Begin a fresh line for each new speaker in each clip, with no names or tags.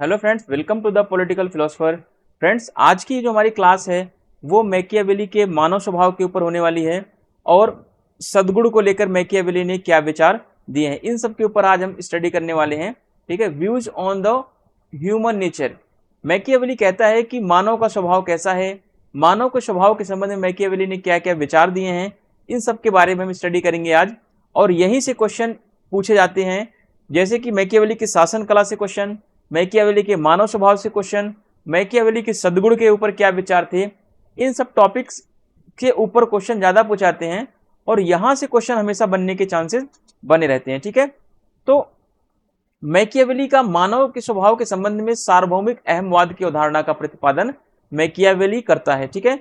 Hello friends, welcome to the political philosopher. Friends, आज की जो हमारी क्लास है वो मैकियावेली के मानव स्वभाव के ऊपर होने वाली है और सद्गुण को लेकर मैकियावेली ने क्या विचार दिए हैं, इन सब के ऊपर आज हम स्टडी करने वाले हैं। ठीक है, views on the human nature. Machiavelli कहता है कि मानव का स्वभाव कैसा है, मानव के स्वभाव के संबंध में मैकियावेली ने क्या क्या विचार दिए हैं, इन सब के बारे में हम स्टडी करेंगे आज। और यहीं से क्वेश्चन पूछे जाते हैं, जैसे कि मैकियावेली की शासन कला से क्वेश्चन, मैकियावेली के मानव स्वभाव से क्वेश्चन, मैकियावेली के सद्गुण के ऊपर क्या विचार थे, इन सब टॉपिक्स के ऊपर क्वेश्चन ज्यादा पूछाते हैं और यहां से क्वेश्चन हमेशा बनने के चांसेस बने रहते हैं। ठीक है, तो मैकियावेली का मानव के स्वभाव के संबंध में सार्वभौमिक अहमवाद की अवधारणा का प्रतिपादन मैकियावेली करता है। ठीक है,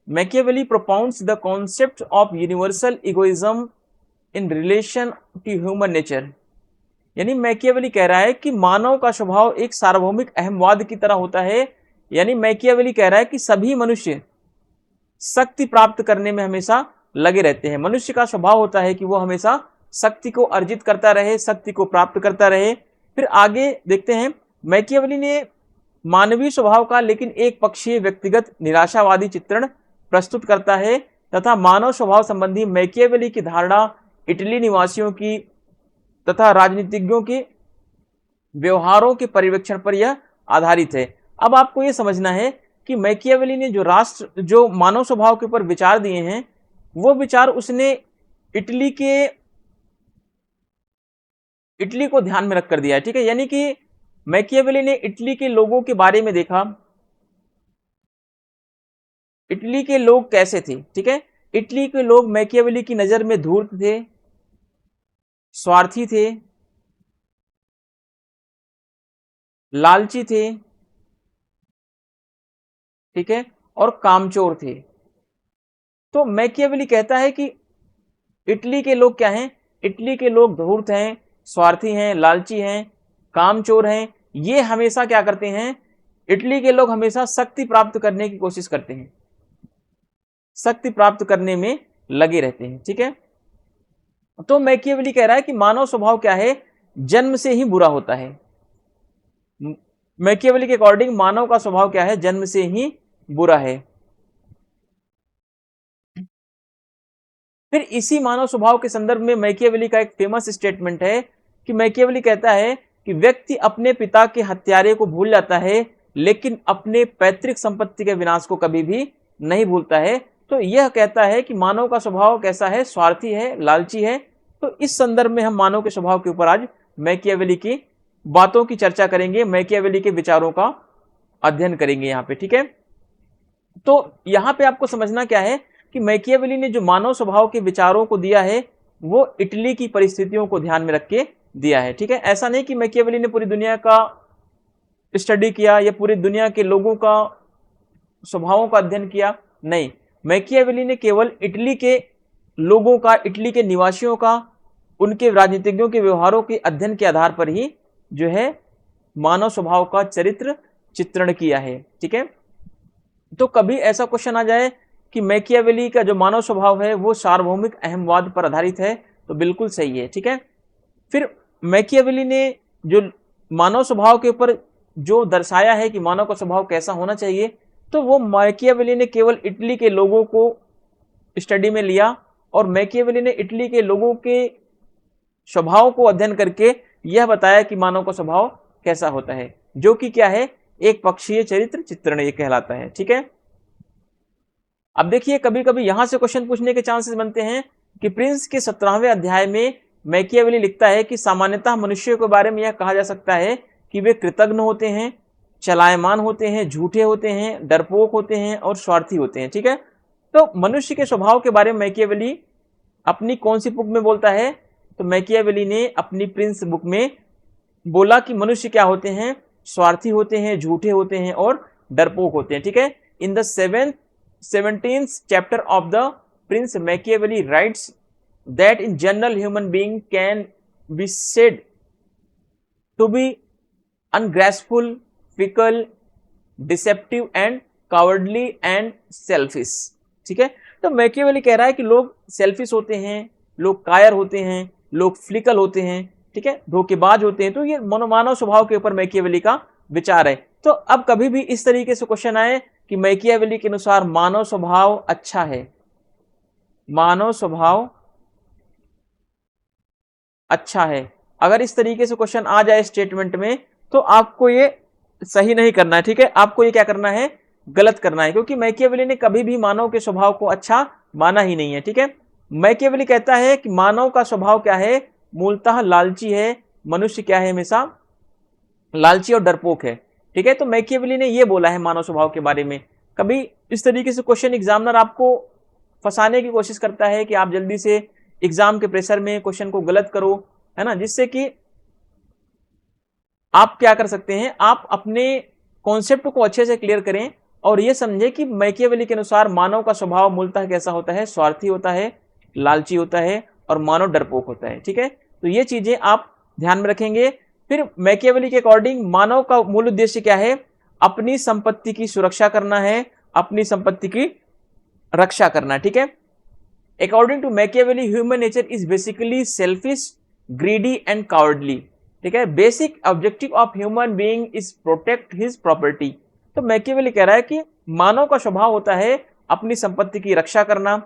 Machiavelli propounds the concept of universal egoism in relation to human nature. यानी मैकियावेली कह रहा है कि मानव का स्वभाव एक सार्वभौमिक अहमवाद की तरह होता है। यानी मैकियावेली कह रहा है कि सभी मनुष्य शक्ति प्राप्त करने में हमेशा लगे रहते हैं। मनुष्य का स्वभाव होता है कि वो हमेशा शक्ति को अर्जित करता रहे, शक्ति को प्राप्त करता रहे। फिर आगे देखते हैं, मैकियावेली ने मानवीय स्वभाव का लेकिन एक पक्षीय व्यक्तिगत निराशावादी चित्रण प्रस्तुत करता है तथा मानव स्वभाव संबंधी मैकियावेली की धारणा इटली निवासियों की तथा राजनीतिज्ञों के व्यवहारों के पर्यवेक्षण पर यह आधारित है। अब आपको यह समझना है कि मैकियावेली ने जो मानव स्वभाव के ऊपर विचार दिए हैं, वो विचार उसने इटली को ध्यान में रखकर दिया है। ठीक है, यानी कि मैकियावेली ने इटली के लोगों के बारे में देखा, इटली के लोग कैसे थे। ठीक है, इटली के लोग मैकियावेली की नजर में धूर्त थे, स्वार्थी थे, लालची थे, ठीक है, और कामचोर थे। तो मैकियावेली कहता है कि इटली के लोग क्या हैं, इटली के लोग धूर्त हैं, स्वार्थी हैं, लालची हैं, कामचोर हैं। ये हमेशा क्या करते हैं, इटली के लोग हमेशा शक्ति प्राप्त करने की कोशिश करते हैं, शक्ति प्राप्त करने में लगे रहते हैं। ठीक है, तो मैकियावेली कह रहा है कि मानव स्वभाव क्या है, जन्म से ही बुरा होता है। मैकियावेली के अकॉर्डिंग मानव का स्वभाव क्या है, जन्म से ही बुरा है। फिर इसी मानव स्वभाव के संदर्भ में मैकियावेली का एक फेमस स्टेटमेंट है कि मैकियावेली कहता है कि व्यक्ति अपने पिता के हत्यारे को भूल जाता है लेकिन अपने पैतृक संपत्ति के विनाश को कभी भी नहीं भूलता है। तो यह कहता है कि मानव का स्वभाव कैसा है, स्वार्थी है, लालची है। तो इस संदर्भ में हम मानव के स्वभाव के ऊपर आज मैकियावेली की बातों की चर्चा करेंगे, मैकियावेली के विचारों का अध्ययन करेंगे यहाँ पे। ठीक है, तो यहाँ पे आपको समझना क्या है कि मैकियावेली ने जो मानव स्वभाव के विचारों को दिया है वो इटली की परिस्थितियों को ध्यान में रख के दिया है। ठीक है, ऐसा नहीं कि मैकियावेली ने पूरी दुनिया का स्टडी किया या पूरी दुनिया के लोगों का स्वभावों का अध्ययन किया, नहीं। मैकियावेली ने केवल इटली के लोगों का, इटली के निवासियों का, उनके राजनीतिज्ञों के व्यवहारों के अध्ययन के आधार पर ही जो है मानव स्वभाव का चरित्र चित्रण किया है। ठीक है, तो कभी ऐसा क्वेश्चन आ जाए कि मैकियावेली का जो मानव स्वभाव है वो सार्वभौमिक अहमवाद पर आधारित है, तो बिल्कुल सही है। ठीक है, फिर मैकियावेली ने जो मानव स्वभाव के ऊपर जो दर्शाया है कि मानव का स्वभाव कैसा होना चाहिए, तो वो मैकियावेली ने केवल इटली के लोगों को स्टडी में लिया और मैकियावेली ने इटली के लोगों के स्वभाव को अध्ययन करके यह बताया कि मानव का स्वभाव कैसा होता है, जो कि क्या है, एक पक्षीय चरित्र चित्रण ये कहलाता है। ठीक है, अब देखिए कभी कभी यहां से क्वेश्चन पूछने के चांसेस बनते हैं कि प्रिंस के 17वें अध्याय में मैकियावेली लिखता है कि सामान्यतः मनुष्य के बारे में यह कहा जा सकता है कि वे कृतज्ञ होते हैं, चलायमान होते हैं, झूठे होते हैं, डरपोक होते हैं और स्वार्थी होते हैं। ठीक है, तो मनुष्य के स्वभाव के बारे में मैकियावेली अपनी कौन सी बुक में बोलता है, तो मैकियावेली ने अपनी प्रिंस बुक में बोला कि मनुष्य क्या होते हैं, स्वार्थी होते हैं, झूठे होते हैं और डरपोक होते हैं। ठीक है, in the 17th chapter of the Prince Machiavelli writes that in general human being can be said to be ungraceful, fickle, deceptive and cowardly and selfish। ठीक है, तो मैकियावेली कह रहा है कि लोग सेल्फिश होते हैं, लोग कायर होते हैं, लोग फ्लिकल होते हैं, ठीक है, धोखेबाज होते हैं। तो ये मानव स्वभाव के ऊपर मैकियावेली का विचार है। तो अब कभी भी इस तरीके से क्वेश्चन आए कि मैकियावेली के अनुसार मानव स्वभाव अच्छा है, मानव स्वभाव अच्छा है, अगर इस तरीके से क्वेश्चन आ जाए स्टेटमेंट में, तो आपको ये सही नहीं करना है, ठीक है, आपको ये क्या करना है, गलत करना है, क्योंकि मैकियावेली ने कभी भी मानव के स्वभाव को अच्छा माना ही नहीं है। ठीक है, मैकियावेली कहता है कि मानव का स्वभाव क्या है, मूलतः लालची है, मनुष्य क्या है, हमेशा लालची और डरपोक है। ठीक है, तो मैकियावेली ने ये बोला है मानव स्वभाव के बारे में। कभी इस तरीके से क्वेश्चन एग्जामिनर आपको फंसाने की कोशिश करता है कि आप जल्दी से एग्जाम के प्रेशर में क्वेश्चन को गलत करो, है ना, जिससे कि आप क्या कर सकते हैं, आप अपने कॉन्सेप्ट को अच्छे से क्लियर करें और यह समझे कि मैकियावेली के अनुसार मानव का स्वभाव मूलतः कैसा होता है, स्वार्थी होता है, लालची होता है और मानव डरपोक होता है। ठीक है, तो ये चीजें आप ध्यान में रखेंगे। फिर मैकियावेली के अकॉर्डिंग मानव का मूल उद्देश्य क्या है, अपनी संपत्ति की सुरक्षा करना है, अपनी संपत्ति की रक्षा करना। ठीक है, according to Machiavelli human nature is basically selfish, greedy and cowardly. ठीक है, basic objective of human being is protect his property. तो मैकियावेली कह रहा है कि मानव का स्वभाव होता है अपनी संपत्ति की रक्षा करना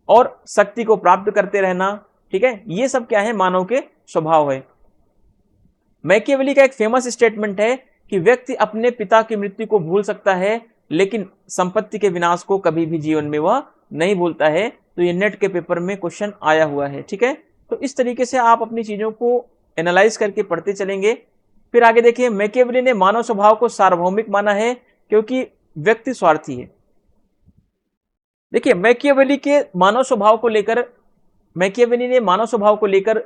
और शक्ति को प्राप्त करते रहना। ठीक है, ये सब क्या है, मानव के स्वभाव है। मैकियावेली का एक फेमस स्टेटमेंट है कि व्यक्ति अपने पिता की मृत्यु को भूल सकता है, लेकिन संपत्ति के विनाश को कभी भी जीवन में वह नहीं भूलता है। तो ये नेट के पेपर में क्वेश्चन आया हुआ है। ठीक है, तो इस तरीके से आप अपनी चीजों को एनालाइज करके पढ़ते चलेंगे। फिर आगे देखिए, मैकियावेली ने मानव स्वभाव को सार्वभौमिक माना है क्योंकि व्यक्ति स्वार्थी है। देखिए, मैकियावेली के मानव स्वभाव को लेकर, मैकियावेली ने मानव स्वभाव को लेकर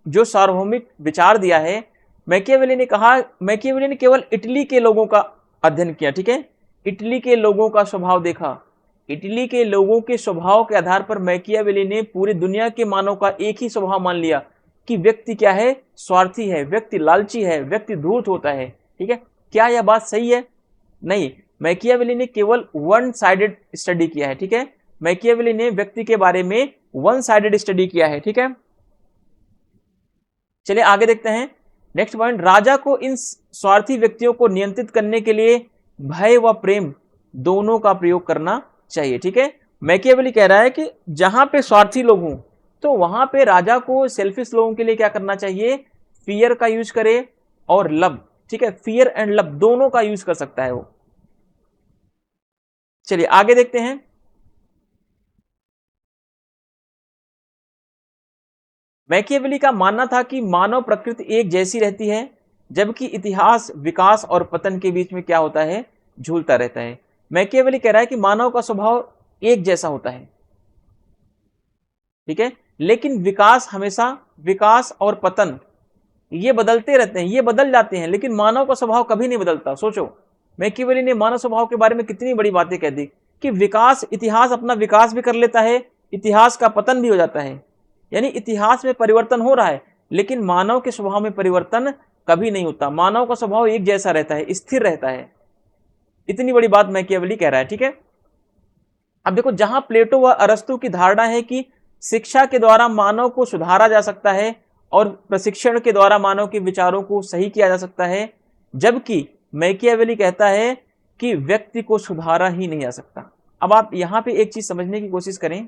जो सार्वभौमिक विचार दिया है, मैकियावेली ने कहा, मैकियावेली ने केवल इटली के लोगों का अध्ययन किया। ठीक है, इटली के लोगों का स्वभाव देखा, इटली के लोगों के स्वभाव के आधार पर मैकियावेली ने पूरी दुनिया के मानव का एक ही स्वभाव मान लिया कि व्यक्ति क्या है, स्वार्थी है, व्यक्ति लालची है, व्यक्ति धूर्त होता है। ठीक है, क्या यह बात सही है? नहीं, मैकियावेली ने केवल वन साइडेड स्टडी किया है। ठीक है, मैकियावेली ने व्यक्ति के बारे में वन साइडेड स्टडी किया है। ठीक है, चलिए आगे देखते हैं। नेक्स्ट पॉइंट, राजा को इन स्वार्थी व्यक्तियों को नियंत्रित करने के लिए भय व प्रेम दोनों का प्रयोग करना चाहिए। ठीक है, मैकियावेली कह रहा है कि जहां पे स्वार्थी लोग हों तो वहां पे राजा को सेल्फिश लोगों के लिए क्या करना चाहिए, फियर का यूज करे और लव। ठीक है, फियर एंड लव दोनों का यूज कर सकता है वो। चलिए आगे देखते हैं। मैकियावेली का मानना था कि मानव प्रकृति एक जैसी रहती है, जबकि इतिहास विकास और पतन के बीच में क्या होता है, झूलता रहता है। मैकियावेली कह रहा है कि मानव का स्वभाव एक जैसा होता है, ठीक है, लेकिन विकास हमेशा, विकास और पतन ये बदलते रहते हैं, ये बदल जाते हैं, लेकिन मानव का स्वभाव कभी नहीं बदलता। सोचो, मैकियावेली ने मानव स्वभाव के बारे में कितनी बड़ी बातें कह दी कि विकास, इतिहास अपना विकास भी कर लेता है, इतिहास का पतन भी हो जाता है, यानी इतिहास में परिवर्तन हो रहा है, लेकिन मानव के स्वभाव में परिवर्तन कभी नहीं होता। मानव का स्वभाव एक जैसा रहता है, स्थिर रहता है। इतनी बड़ी बात मैकियावेली कह रहा है। ठीक है, अब देखो, जहां प्लेटो व अरस्तु की धारणा है कि शिक्षा के द्वारा मानव को सुधारा जा सकता है और प्रशिक्षण के द्वारा मानव के विचारों को सही किया जा सकता है, जबकि मैकियावेली कहता है कि व्यक्ति को सुधारा ही नहीं जा सकता। अब आप यहां पे एक चीज समझने की कोशिश करें।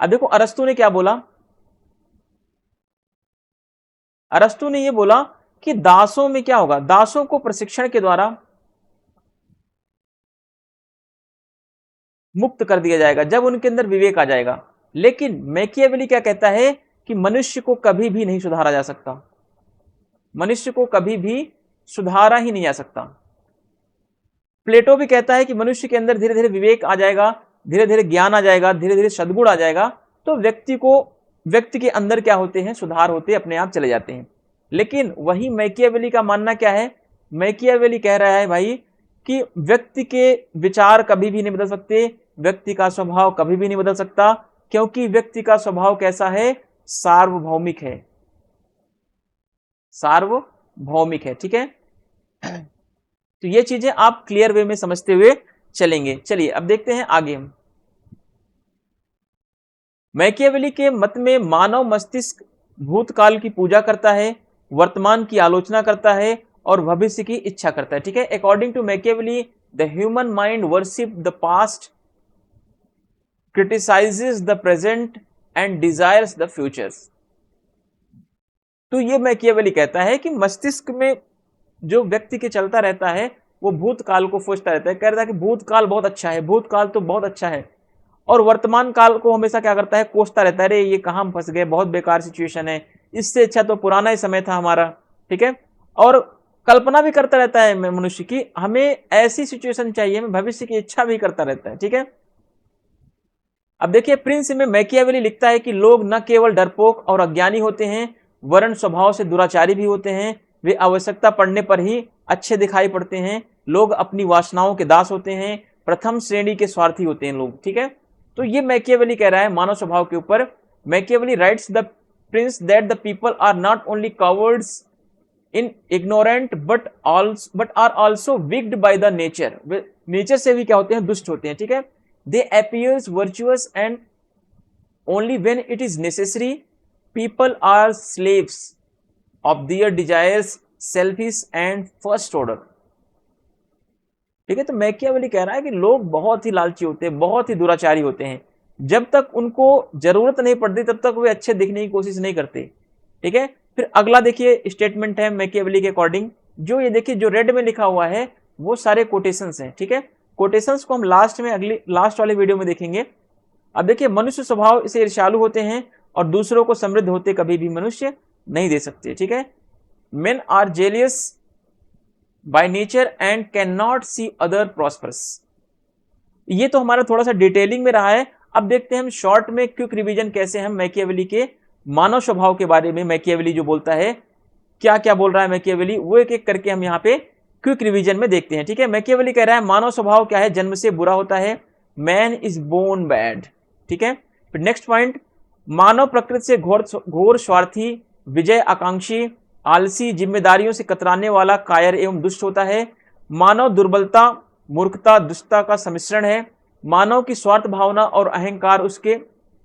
अब देखो, अरस्तु ने क्या बोला, अरस्तु ने यह बोला कि दासों में क्या होगा, दासों को प्रशिक्षण के द्वारा मुक्त कर दिया जाएगा जब उनके अंदर विवेक आ जाएगा। लेकिन मैकियावेली क्या कहता है कि मनुष्य को कभी भी नहीं सुधारा जा सकता, मनुष्य को कभी भी सुधारा ही नहीं जा सकता। प्लेटो भी कहता है कि मनुष्य के अंदर धीरे धीरे विवेक आ जाएगा, धीरे धीरे ज्ञान आ जाएगा, धीरे धीरे सद्गुण आ जाएगा, तो व्यक्ति के अंदर क्या होते हैं, सुधार होते अपने आप चले जाते हैं। लेकिन वही मैकियावेली का मानना क्या है, मैकियावेली कह रहा है भाई कि व्यक्ति के विचार कभी भी नहीं बदल सकते, व्यक्ति का स्वभाव कभी भी नहीं बदल सकता, क्योंकि व्यक्ति का स्वभाव कैसा है, सार्वभौमिक है, सार्वभौमिक है। ठीक है, तो ये चीजें आप क्लियर वे में समझते हुए चलेंगे। चलिए अब देखते हैं आगे हम। मैकियावेली के मत में मानव मस्तिष्क भूतकाल की पूजा करता है, वर्तमान की आलोचना करता है और भविष्य की इच्छा करता है। ठीक है, according to Machiavelli the human mind worship the past, criticises the present and desires the futures. तो ये मैकियावेली कहता है कि मस्तिष्क में जो व्यक्ति के चलता रहता है वो भूतकाल को सोचता रहता है, कह रहा है कि भूतकाल बहुत अच्छा है, भूतकाल तो बहुत अच्छा है, और वर्तमान काल को हमेशा क्या करता है, कोसता रहता है, अरे ये कहां फंस गए, बहुत बेकार सिचुएशन है, इससे अच्छा तो पुराना ही समय था हमारा। ठीक है, और कल्पना भी करता रहता है मनुष्य की, हमें ऐसी सिचुएशन चाहिए, हमें भविष्य की इच्छा भी करता रहता है। ठीक है, अब देखिए प्रिंस में मैकियावेली लिखता है कि लोग न केवल डरपोक और अज्ञानी होते हैं, वरन स्वभाव से दुराचारी भी होते हैं। वे आवश्यकता पड़ने पर ही अच्छे दिखाई पड़ते हैं। लोग अपनी वासनाओं के दास होते हैं, प्रथम श्रेणी के स्वार्थी होते हैं लोग। ठीक है, तो ये मैकियावेली कह रहा है मानव स्वभाव के ऊपर। Machiavelli writes the prince that the people are not only cowards in ignorant but are also wicked by the nature. Nature से भी क्या होते हैं, दुष्ट होते हैं। ठीक है, they appears virtuous and only when it is necessary. People are slaves of their desires, selfish and first order. ठीक है, तो मैकियावेली कह रहा है कि लोग बहुत ही लालची होते हैं, बहुत ही दुराचारी होते हैं, जब तक उनको जरूरत नहीं पड़ती तब तक वे अच्छे दिखने की कोशिश नहीं करते। ठीक है, फिर अगला देखिए स्टेटमेंट है मैकियावेली के अकॉर्डिंग, जो ये देखिए जो रेड में लिखा हुआ है वो सारे कोटेशंस हैं। ठीक है, कोटेशंस को हम लास्ट वाले वीडियो में देखेंगे। अब देखिए मनुष्य स्वभाव से ईर्ष्यालु होते हैं और दूसरों को समृद्ध होते कभी भी मनुष्य नहीं दे सकते। ठीक है, men are jealous by nature and can not see other prosperous. ये तो हमारा थोड़ा सा डिटेलिंग में रहा है। अब देखते हैं हम शॉर्ट में क्विक रिवीजन कैसे हम मैकियावेली के मानव स्वभाव के बारे में, मैकियावेली जो बोलता है क्या क्या बोल रहा है मैकियावेली, वो एक एक करके हम यहाँ पे क्विक रिवीजन में देखते हैं। ठीक है, मैकियावेली कह रहा है मानव स्वभाव क्या है, जन्म से बुरा होता है, मैन इज बोर्न बैड। ठीक है, फिर नेक्स्ट पॉइंट, मानव प्रकृति से घोर स्वार्थी, विजय आकांक्षी, आलसी, जिम्मेदारियों से कतराने वाला, कायर एवं दुष्ट होता है। मानव दुर्बलता, मूर्खता, दुष्टता का सम्मिश्रण है। मानव की स्वार्थ भावना और अहंकार उसके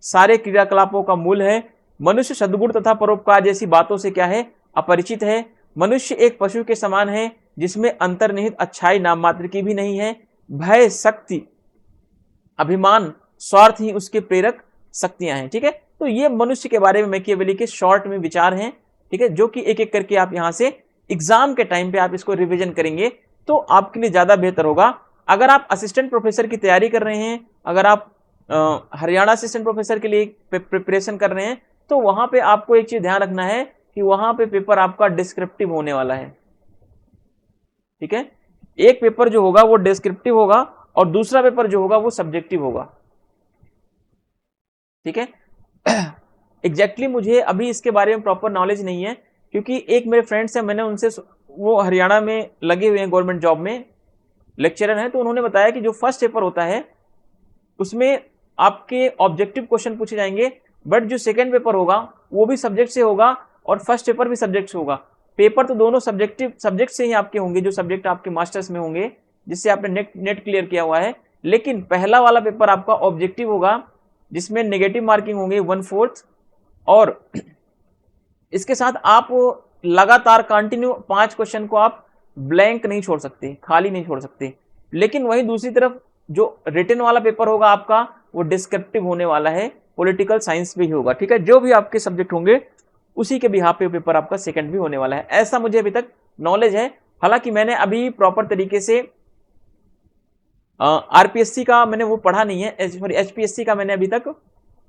सारे क्रियाकलापों का मूल है। मनुष्य सद्गुण तथा परोपकार जैसी बातों से क्या है, अपरिचित है। मनुष्य एक पशु के समान है जिसमें अंतर्निहित अच्छाई नाम मात्र की भी नहीं है। भय, शक्ति, अभिमान, स्वार्थ ही उसके प्रेरक शक्तियां हैं। ठीक है, तो ये मनुष्य के बारे में मैकियावेली के शॉर्ट में विचार हैं। ठीक है, जो कि एक एक करके आप यहां से एग्जाम के टाइम पे आप इसको रिवीजन करेंगे तो आपके लिए ज्यादा बेहतर होगा। अगर आप असिस्टेंट प्रोफेसर की तैयारी कर रहे हैं, अगर आप हरियाणा असिस्टेंट प्रोफेसर के लिए प्रिपरेशन कर रहे हैं, तो वहां पे आपको एक चीज ध्यान रखना है कि वहां पे पेपर आपका डिस्क्रिप्टिव होने वाला है। ठीक है, एक पेपर जो होगा वो डिस्क्रिप्टिव होगा और दूसरा पेपर जो होगा वो सब्जेक्टिव होगा। ठीक है, एग्जैक्टली मुझे अभी इसके बारे में प्रॉपर नॉलेज नहीं है, क्योंकि एक मेरे फ्रेंड्स हैं, मैंने उनसे, वो हरियाणा में लगे हुए हैं, गवर्नमेंट जॉब में लेक्चरर हैं, तो उन्होंने बताया कि जो फर्स्ट पेपर होता है उसमें आपके ऑब्जेक्टिव क्वेश्चन पूछे जाएंगे, बट जो सेकेंड पेपर होगा वो भी सब्जेक्ट से होगा और फर्स्ट पेपर भी सब्जेक्ट से होगा। पेपर तो दोनों सब्जेक्ट से ही आपके होंगे, जो सब्जेक्ट आपके मास्टर्स में होंगे जिससे आपने नेट क्लियर किया हुआ है, लेकिन पहला वाला पेपर आपका ऑब्जेक्टिव होगा जिसमें नेगेटिव मार्किंग होंगे 1/4, और इसके साथ आप लगातार कंटिन्यू 5 क्वेश्चन को आप ब्लैंक नहीं छोड़ सकते, खाली नहीं छोड़ सकते। लेकिन वहीं दूसरी तरफ जो रिटन वाला पेपर होगा आपका वो डिस्क्रिप्टिव होने वाला है, पॉलिटिकल साइंस भी होगा। ठीक है, जो भी आपके सब्जेक्ट होंगे उसी के बिहाफ पे पेपर आपका सेकंड भी होने वाला है, ऐसा मुझे अभी तक नॉलेज है। हालांकि मैंने अभी प्रॉपर तरीके से आरपीएससी का मैंने वो पढ़ा नहीं है, एचपीएससी का मैंने अभी तक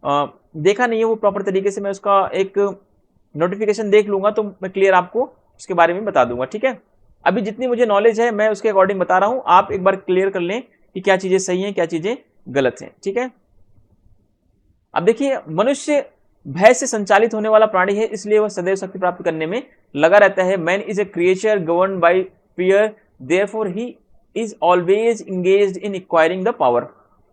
देखा नहीं है वो प्रॉपर तरीके से। मैं उसका एक नोटिफिकेशन देख लूंगा तो मैं क्लियर आपको उसके बारे में बता दूंगा। ठीक है, अभी जितनी मुझे नॉलेज है मैं उसके अकॉर्डिंग बता रहा हूं, आप एक बार क्लियर कर लें कि क्या चीजें सही हैं क्या चीजें गलत हैं। ठीक है, अब देखिए मनुष्य भय से संचालित होने वाला प्राणी है, इसलिए वह सदैव शक्ति प्राप्त करने में लगा रहता है। Man is a creature govern by fear, therefore he is always engaged in acquiring the power.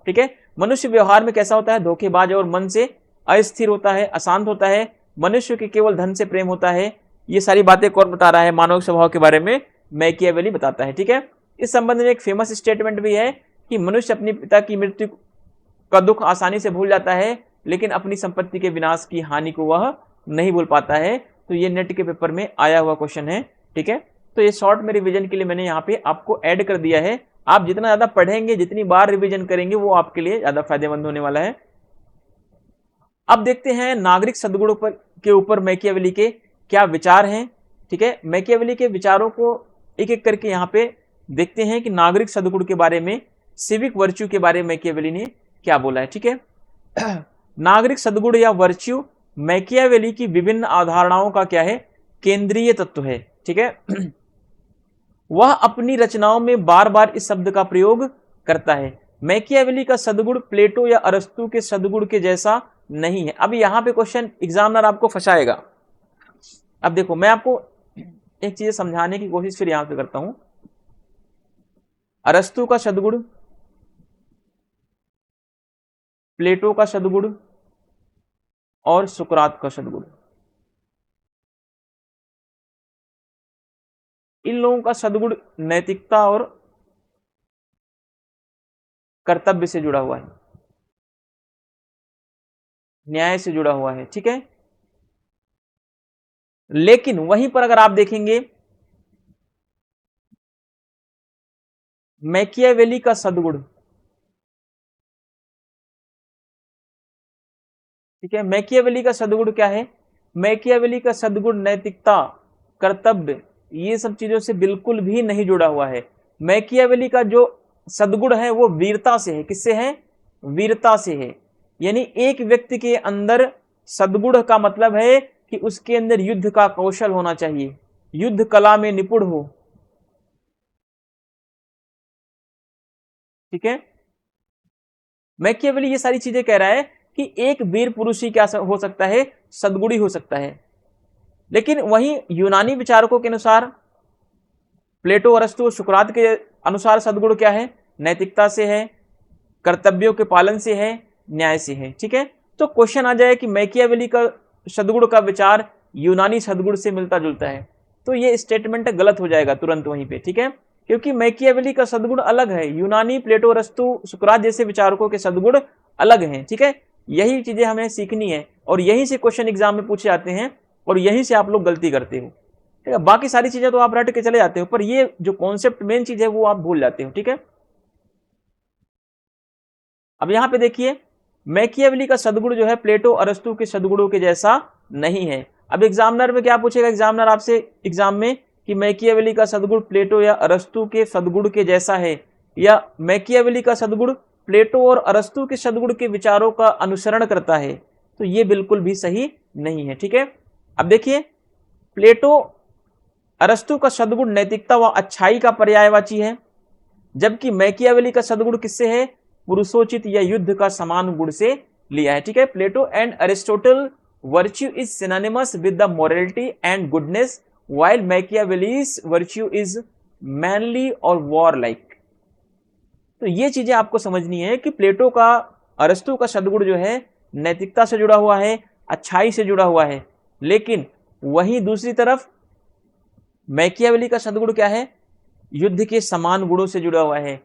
ठीक है, मनुष्य व्यवहार में कैसा होता है, धोखेबाज और मन से अस्थिर होता है, अशांत होता है। मनुष्य के केवल धन से प्रेम होता है। ये सारी बातें कौन बता रहा है, मानव स्वभाव के बारे में मैकियावेली बताता है। ठीक है, इस संबंध में एक फेमस स्टेटमेंट भी है कि मनुष्य अपने पिता की मृत्यु का दुख आसानी से भूल जाता है, लेकिन अपनी संपत्ति के विनाश की हानि को वह नहीं बोल पाता है। तो ये नेट के पेपर में आया हुआ क्वेश्चन है, ठीक है। तो ये शॉर्ट में रिवीजन के लिए मैंने यहाँ पे आपको ऐड कर दिया है। आप जितना ज्यादा पढ़ेंगे, जितनी बार रिवीजन करेंगे, वो आपके लिए ज्यादा फायदेमंद होने वाला है। अब देखते हैं नागरिक सद्गुणों पर के ऊपर मैकियावेली के क्या विचार हैं, ठीक है। मैकियावेली के विचारों को एक एक करके यहाँ पे देखते हैं कि नागरिक सद्गुण के बारे में, सिविक वर्च्यू के बारे में मैकियावेली ने क्या बोला है, ठीक है। नागरिक सद्गुण या वर्च्यू मैकियावेली की विभिन्न अवधारणाओं का क्या है, केंद्रीय तत्व है, ठीक है। वह अपनी रचनाओं में बार बार इस शब्द का प्रयोग करता है। मैकियावेली का सद्गुण प्लेटो या अरस्तु के सद्गुण के जैसा नहीं है। अब यहाँ पे क्वेश्चन एग्जामिनर आपको फंसाएगा। अब देखो, मैं आपको एक चीज समझाने की कोशिश फिर यहां पे करता हूं। अरस्तु का सद्गुण, प्लेटो का सद्गुण और सुकरात का सद्गुण, इन लोगों का सद्गुण नैतिकता और कर्तव्य से जुड़ा हुआ है, न्याय से जुड़ा हुआ है, ठीक है। लेकिन वहीं पर अगर आप देखेंगे मैकियावेली का सद्गुण, ठीक है, मैकियावेली का सद्गुण क्या है, मैकियावेली का सद्गुण नैतिकता, कर्तव्य, ये सब चीजों से बिल्कुल भी नहीं जुड़ा हुआ है। मैकियावेली का जो सद्गुण है वो वीरता से है। किससे है, वीरता से है। यानी एक व्यक्ति के अंदर सद्गुण का मतलब है कि उसके अंदर युद्ध का कौशल होना चाहिए, युद्ध कला में निपुण हो, ठीक है। मैकियावेली ये सारी चीजें कह रहा है कि एक वीर पुरुष ही क्या हो सकता है, सद्गुणी हो सकता है। लेकिन वहीं यूनानी विचारकों के अनुसार, प्लेटो, अरस्तु और सुकरात के अनुसार सद्गुण क्या है, नैतिकता से है, कर्तव्यों के पालन से है, न्याय से है, ठीक है। तो क्वेश्चन आ जाए कि मैकियावेली का सद्गुण का विचार यूनानी सद्गुण से मिलता जुलता है, तो ये स्टेटमेंट गलत हो जाएगा तुरंत वहीं पे, ठीक है। क्योंकि मैकियावेली का सद्गुण अलग है, यूनानी, प्लेटो, अरस्तु, सुकरात जैसे विचारकों के सद्गुण अलग हैं, ठीक है। यही चीजें हमें सीखनी है और यहीं से क्वेश्चन एग्जाम में पूछे जाते हैं और यहीं से आप लोग गलती करते हो, ठीक है। बाकी सारी चीजें तो आप रट के चले जाते हो, पर ये जो कॉन्सेप्ट मेन चीज है वो आप भूल जाते हो, ठीक है। अब यहां पे देखिए, मैकियावेली का सद्गुण जो है प्लेटो, अरस्तु के सद्गुणों के जैसा नहीं है। अब एग्जामिनर में क्या पूछेगा, एग्जामिनर आपसे एग्जाम में कि मैकियावेली का सद्गुण प्लेटो या अरस्तु के सद्गुण के जैसा है, या मैकियावेली का सद्गुण प्लेटो और अरस्तु के सद्गुण के विचारों का अनुसरण करता है, तो ये बिल्कुल भी सही नहीं है, ठीक है। अब देखिए, प्लेटो, अरस्तु का सद्गुण नैतिकता व अच्छाई का पर्यायवाची है, जबकि मैकियावेली का सद्गुण किससे है, पुरुषोचित या युद्ध का समान गुण से लिया है, ठीक है। Plato and Aristotle virtue is synonymous with the morality and goodness, while Machiavelli's virtue is manly और वॉर लाइक। तो ये चीजें आपको समझनी है कि प्लेटो का, अरस्तु का सद्गुण जो है नैतिकता से जुड़ा हुआ है, अच्छाई से जुड़ा हुआ है, लेकिन वहीं दूसरी तरफ मैकियावेली का सद्गुण क्या है, युद्ध के समान गुणों से जुड़ा हुआ है,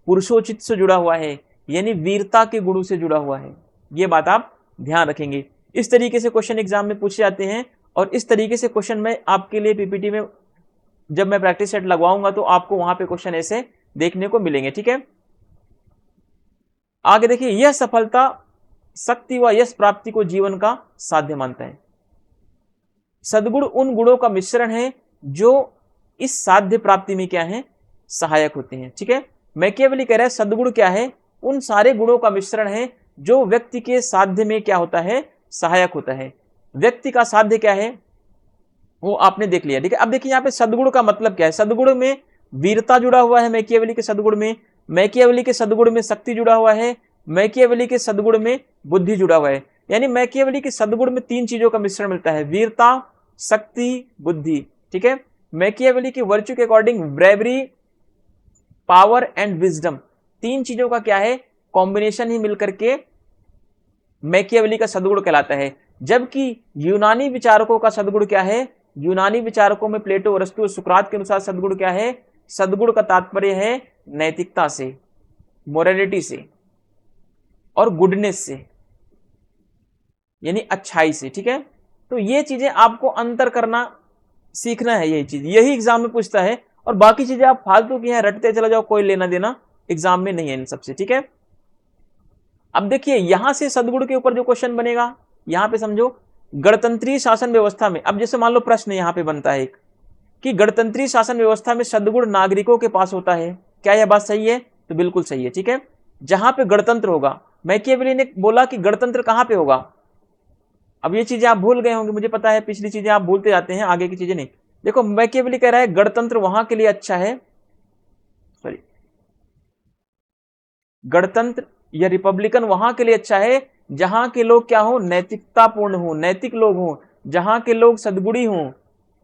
पुरुषोचित से जुड़ा हुआ है, यानी वीरता के गुणों से जुड़ा हुआ है। ये बात आप ध्यान रखेंगे। इस तरीके से क्वेश्चन एग्जाम में पूछे जाते हैं और इस तरीके से क्वेश्चन मैं आपके लिए पीपीटी में जब मैं प्रैक्टिस सेट लगवाऊंगा तो आपको वहां पे क्वेश्चन ऐसे देखने को मिलेंगे, ठीक है। आगे देखिए, यह सफलता, शक्ति व यश प्राप्ति को जीवन का साध्य मानता है। सद्गुण उन गुणों का मिश्रण है जो इस साध्य प्राप्ति में क्या है, सहायक होते हैं, ठीक है। मैकियावेली कह रहा है सद्गुण क्या है, उन सारे गुणों का मिश्रण है जो व्यक्ति के साध्य में क्या होता है, सहायक होता है। व्यक्ति का साध्य क्या है वो आपने देख लिया, ठीक है। अब देखिए यहाँ पे सद्गुण का मतलब क्या है, सद्गुण में वीरता जुड़ा हुआ है, मैकियावेली के सद्गुण में, मैकियावेली के सद्गुण में शक्ति जुड़ा हुआ है, मैकियावेली के सद्गुण में बुद्धि जुड़ा हुआ है। यानी मैकियावेली के सद्गुण में तीन चीजों का मिश्रण मिलता है, वीरता, शक्ति, बुद्धि, ठीक है। मैकियावेली के वर्च्यू के according bravery, power and wisdom, तीन चीजों का क्या है, कॉम्बिनेशन ही मिलकर के मैकियावेली का सद्गुण कहलाता है। जबकि यूनानी विचारकों का सद्गुण क्या है, यूनानी विचारकों में प्लेटो, अरस्तु और सुकरात के अनुसार सद्गुण क्या है, सद्गुण का तात्पर्य है नैतिकता से, मोरालिटी से और गुडनेस से, यानी अच्छाई से, ठीक है। तो ये चीजें आपको अंतर करना सीखना है, यही चीज यही एग्जाम में पूछता है। और बाकी चीजें आप फालतू की हैं, रटते चला जाओ, कोई लेना देना एग्जाम में नहीं है इन सबसे, ठीक है। अब देखिए यहां से सदगुण के ऊपर जो क्वेश्चन बनेगा, यहां पे समझो गणतंत्रीय शासन व्यवस्था में, अब जैसे मान लो प्रश्न यहां पे बनता है एक कि गणतंत्रीय शासन व्यवस्था में सदगुण नागरिकों के पास होता है, क्या यह बात सही है? तो बिल्कुल सही है, ठीक है। जहां पे गणतंत्र होगा, मैकियावेली ने बोला कि गणतंत्र कहां पे होगा। अब ये चीजें आप भूल गए होंगे, मुझे पता है, पिछली चीजें आप भूलते जाते हैं, आगे की चीजें नहीं। देखो मैकियावेली कह रहा है गणतंत्र वहां के लिए अच्छा है, सॉरी, गणतंत्र या रिपब्लिकन वहां के लिए अच्छा है जहां के लोग क्या हो, नैतिकतापूर्ण हो, नैतिक लोग हो, जहां के लोग सद्गुणी हो,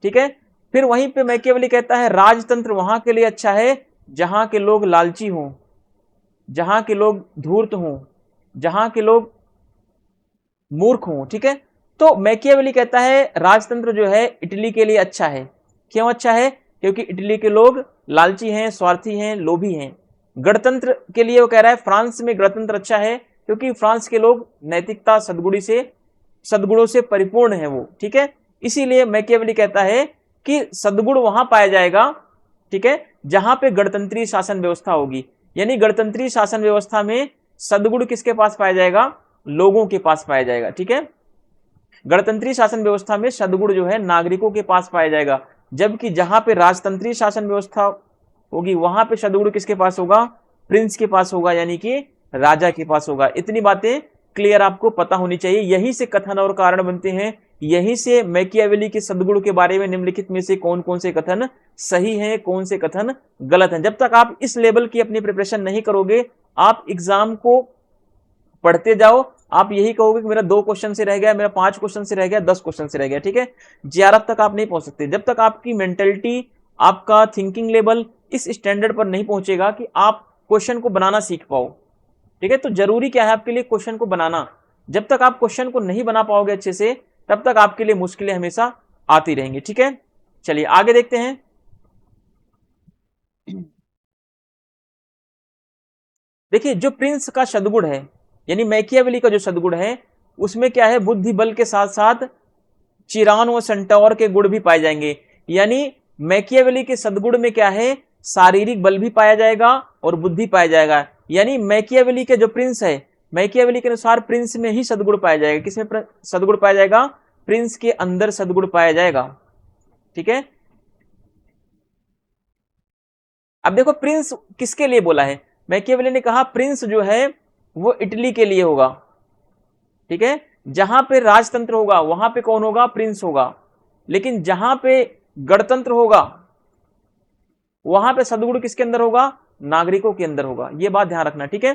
ठीक है। फिर वहीं पे मैकियावेली कहता है राजतंत्र वहां के लिए अच्छा है जहां के लोग लालची हो, जहां के लोग धूर्त हो, जहां के लोग मूर्ख हो, ठीक है। तो मैकियावेली कहता है राजतंत्र जो है इटली के लिए अच्छा है। क्यों अच्छा है? क्योंकि इटली के लोग लालची हैं, स्वार्थी हैं, लोभी हैं। गणतंत्र के लिए वो कह रहा है फ्रांस में गणतंत्र अच्छा है क्योंकि फ्रांस के लोग नैतिकता सद्गुणों से परिपूर्ण है वो, ठीक है। इसीलिए मैकियावेली कहता है कि सद्गुण वहां पाया जाएगा, ठीक है, जहां पे गणतंत्रीय शासन व्यवस्था होगी। यानी गणतंत्रीय शासन व्यवस्था में सद्गुण किसके पास पाया जाएगा? लोगों के पास पाया जाएगा, ठीक है। गणतंत्रीय शासन व्यवस्था में सद्गुण जो है नागरिकों के पास पाया जाएगा, जबकि जहां पे राजतंत्रीय शासन व्यवस्था होगी वहां पे सद्गुण किसके पास होगा? प्रिंस के पास होगा, यानी कि राजा के पास होगा। इतनी बातें क्लियर आपको पता होनी चाहिए। यही से कथन और कारण बनते हैं, यही से मैकियावेली के सद्गुण के बारे में निम्नलिखित में से कौन कौन से कथन सही हैं, कौन से कथन गलत हैं। जब तक आप इस लेवल की अपनी प्रिपरेशन नहीं करोगे, आप एग्जाम को पढ़ते जाओ, आप यही कहोगे कि मेरा 2 क्वेश्चन से रह गया, मेरा 5 क्वेश्चन से रह गया, 10 क्वेश्चन से रह गया, ठीक है। JRF तक आप नहीं पहुंच सकते जब तक आपकी मेंटेलिटी, आपका थिंकिंग लेवल इस स्टैंडर्ड पर नहीं पहुंचेगा कि आप क्वेश्चन को बनाना सीख पाओ, ठीक है। तो जरूरी क्या है आपके लिए? क्वेश्चन को बनाना। जब तक आप क्वेश्चन को नहीं बना पाओगे अच्छे से, तब तक आपके लिए मुश्किलें हमेशा आती रहेंगी, ठीक है। चलिए आगे देखते हैं। देखिए जो प्रिंस का सद्गुण है, यानी मैकियावेली का जो सद्गुण है, उसमें क्या है, बुद्धि बल के साथ साथ चिरान व सेंटोर के गुण भी पाए जाएंगे। यानी मैकियावेली के सद्गुण में क्या है, शारीरिक बल भी पाया जाएगा और बुद्धि पाया जाएगा। यानी मैकियावेली के जो प्रिंस है, मैकियावेली के अनुसार प्रिंस में ही सद्गुण पाया जाएगा। किसमें सद्गुण पाया जाएगा? प्रिंस के अंदर सद्गुण पाया जाएगा, ठीक है। अब देखो प्रिंस किसके लिए बोला है, मैकियावेली ने कहा प्रिंस जो है वो इटली के लिए होगा, ठीक है। जहां पे राजतंत्र होगा वहां पे कौन होगा? प्रिंस होगा। लेकिन जहां पे गणतंत्र होगा वहां पे सद्गुण किसके अंदर होगा? नागरिकों के अंदर होगा। यह बात ध्यान रखना, ठीक है।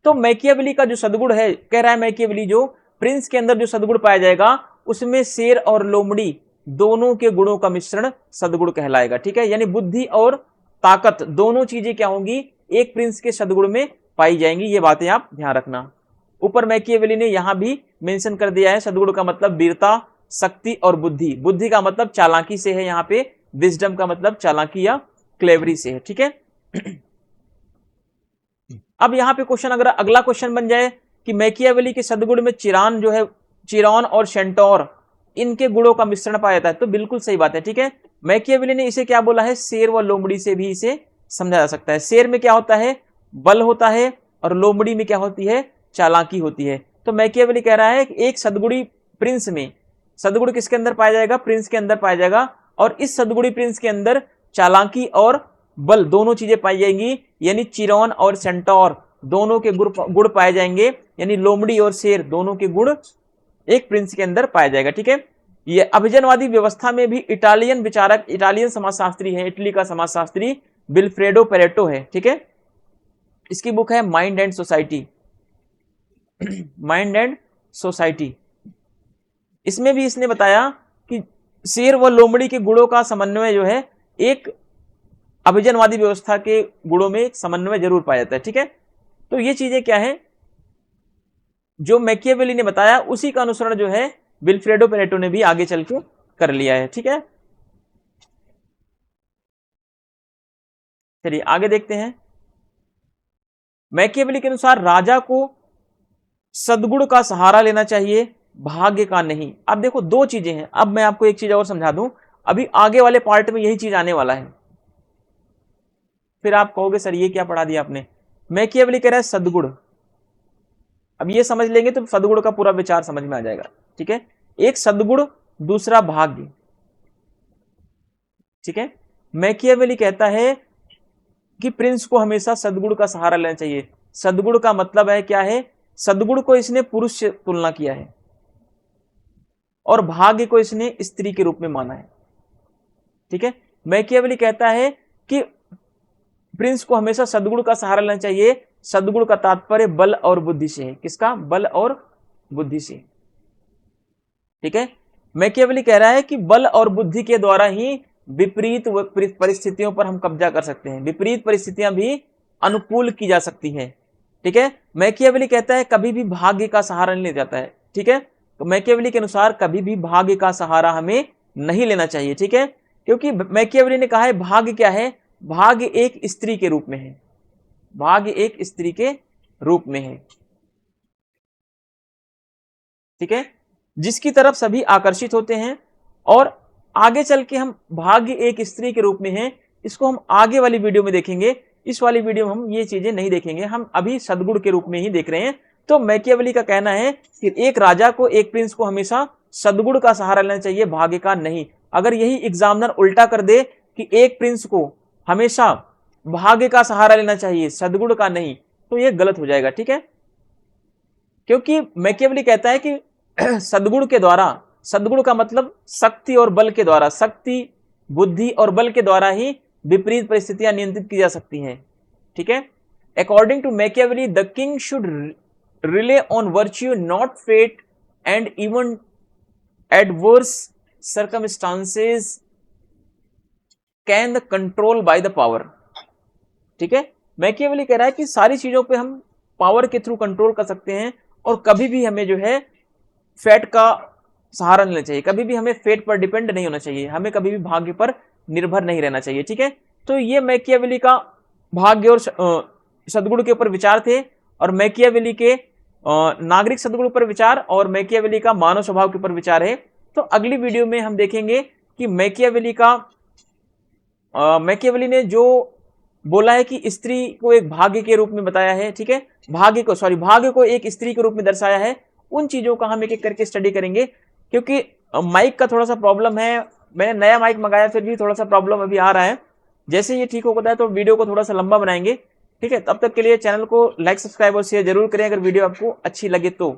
तो मैकियावेली का जो सद्गुण है, कह रहा है मैकियावेली जो प्रिंस के अंदर जो सद्गुण पाया जाएगा उसमें शेर और लोमड़ी दोनों के गुणों का मिश्रण सद्गुण कहलाएगा, ठीक है। यानी बुद्धि और ताकत दोनों चीजें क्या होंगी? एक प्रिंस के सद्गुण में पाई जाएंगी। ये बातें आप ध्यान रखना। ऊपर मैकियावेली ने यहां भी मेंशन कर दिया है, सद्गुण का मतलब वीरता, शक्ति और बुद्धि। बुद्धि का मतलब चालाकी से है, यहाँ पे विजडम का मतलब चालाकी या क्लेवरी से है, ठीक है। अब यहां पे क्वेश्चन, अगर अगला क्वेश्चन बन जाए कि मैकियावेली के सद्गुण में चिरान जो है, चिरौन और शेंटोर, इनके गुणों का मिश्रण पाया जाता है, तो बिल्कुल सही बात है, ठीक है। मैकियावेली ने इसे क्या बोला है? शेर व लोमड़ी से भी इसे समझा जा सकता है। शेर में क्या होता है? बल होता है, और लोमड़ी में क्या होती है? चालाकी होती है। तो मैकियावेली कह रहा है कि एक सद्गुणी प्रिंस में, सद्गुण किसके अंदर पाया जाएगा? प्रिंस के अंदर पाया जाएगा। और इस सद्गुणी प्रिंस के अंदर चालाकी और बल दोनों चीजें पाई जाएंगी। यानी चिरौन और सेंटोर दोनों के गुण पाए जाएंगे। यानी लोमड़ी और शेर दोनों के गुण एक प्रिंस के अंदर पाया जाएगा, ठीक है। ये अभिजनवादी व्यवस्था में भी इटालियन विचारक, इटालियन समाजशास्त्री है, इटली का समाजशास्त्री विल्फ्रेडो पेरेटो है, ठीक है। इसकी बुक है mind and society, mind and society. इसमें भी इसने बताया कि शेर व लोमड़ी के गुणों का समन्वय जो है एक अभिजनवादी व्यवस्था के गुणों में एक समन्वय जरूर पाया जाता है, ठीक है। तो ये चीजें क्या है जो मैकियावेली ने बताया, उसी का अनुसरण जो है विल्फ्रेडो पेरेटो ने भी आगे चल के कर लिया है, ठीक है। चलिए आगे देखते हैं। मैकियावेली के अनुसार राजा को सद्गुण का सहारा लेना चाहिए, भाग्य का नहीं। अब देखो दो चीजें हैं। अब मैं आपको एक चीज और समझा दूं, अभी आगे वाले पार्ट में यही चीज आने वाला है, फिर आप कहोगे सर ये क्या पढ़ा दिया आपने। मैकियावेली कह रहा है सद्गुण। अब ये समझ लेंगे तो सद्गुण का पूरा विचार समझ में आ जाएगा। ठीक है, एक सद्गुण, दूसरा भाग्य। ठीक है, मैकियावेली कहता है कि प्रिंस को हमेशा सद्गुण का सहारा लेना चाहिए। सद्गुण का मतलब है क्या है, सद्गुण को इसने पुरुष से तुलना किया है और भाग्य को इसने स्त्री के रूप में माना है। ठीक है, मैकियावेली कहता है कि प्रिंस को हमेशा सद्गुण का सहारा लेना चाहिए। सद्गुण का तात्पर्य बल और बुद्धि से है। किसका? बल और बुद्धि से। ठीक है, मैकियावेली कह रहा है कि बल और बुद्धि के द्वारा ही विपरीत परिस्थितियों पर हम कब्जा कर सकते हैं, विपरीत परिस्थितियां भी अनुकूल की जा सकती हैं। ठीक है, मैकियावेली कहता है कभी भी भाग्य का सहारा नहीं लिया जाता है। ठीक है, तो मैकियावेली के अनुसार कभी भी भाग्य का सहारा हमें नहीं लेना चाहिए। ठीक है, क्योंकि मैकियावेली ने कहा है भाग्य क्या है, भाग्य एक स्त्री के रूप में है, भाग्य एक स्त्री के रूप में है। ठीक है, जिसकी तरफ सभी आकर्षित होते हैं। और आगे चल के हम भाग्य एक स्त्री के रूप में है, इसको हम आगे वाली वीडियो में देखेंगे। इस वाली वीडियो में हम ये चीजें नहीं देखेंगे, हम अभी सद्गुण के रूप में ही देख रहे हैं। तो मैकियावेली का कहना है कि एक राजा को, एक प्रिंस को हमेशा सद्गुण का सहारा लेना चाहिए, भाग्य का नहीं। अगर यही एग्जामिनर उल्टा कर दे कि एक प्रिंस को हमेशा भाग्य का सहारा लेना चाहिए, सद्गुण का नहीं, तो यह गलत हो जाएगा। ठीक है, क्योंकि मैकियावेली कहता है कि सद्गुण के द्वारा, सद्गुण का मतलब शक्ति और बल के द्वारा, शक्ति, बुद्धि और बल के द्वारा ही विपरीत परिस्थितियां नियंत्रित की जा सकती हैं। ठीक है, according to Machiavelli the king should rely on virtue not fate and even adverse circumstances can the control by the power. ठीक है, मैकियावेली कह रहा है कि सारी चीजों पे हम पावर के थ्रू कंट्रोल कर सकते हैं और कभी भी हमें जो है फेट का सहारा लेना चाहिए, कभी भी हमें फेट पर डिपेंड नहीं होना चाहिए, हमें कभी भी भाग्य पर निर्भर नहीं रहना चाहिए। ठीक है, तो ये मैकियावेली का भाग्य और सद्गुण के ऊपर विचार थे, और मैकियावेली के नागरिक सद्गुण पर विचार और मैकियावेली का मानव स्वभाव के ऊपर विचार है। तो अगली वीडियो में हम देखेंगे कि मैकियावेली ने जो बोला है कि स्त्री को एक भाग्य के रूप में बताया है। ठीक है, भाग्य को एक स्त्री के रूप में दर्शाया है। उन चीजों का हम एक एक करके स्टडी करेंगे, क्योंकि माइक का थोड़ा सा प्रॉब्लम है, मैंने नया माइक मंगाया, फिर भी थोड़ा सा प्रॉब्लम अभी आ रहा है। जैसे ये ठीक होता है तो वीडियो को थोड़ा सा लंबा बनाएंगे। ठीक है, तब तक के लिए चैनल को लाइक, सब्सक्राइब और शेयर जरूर करें अगर वीडियो आपको अच्छी लगे तो।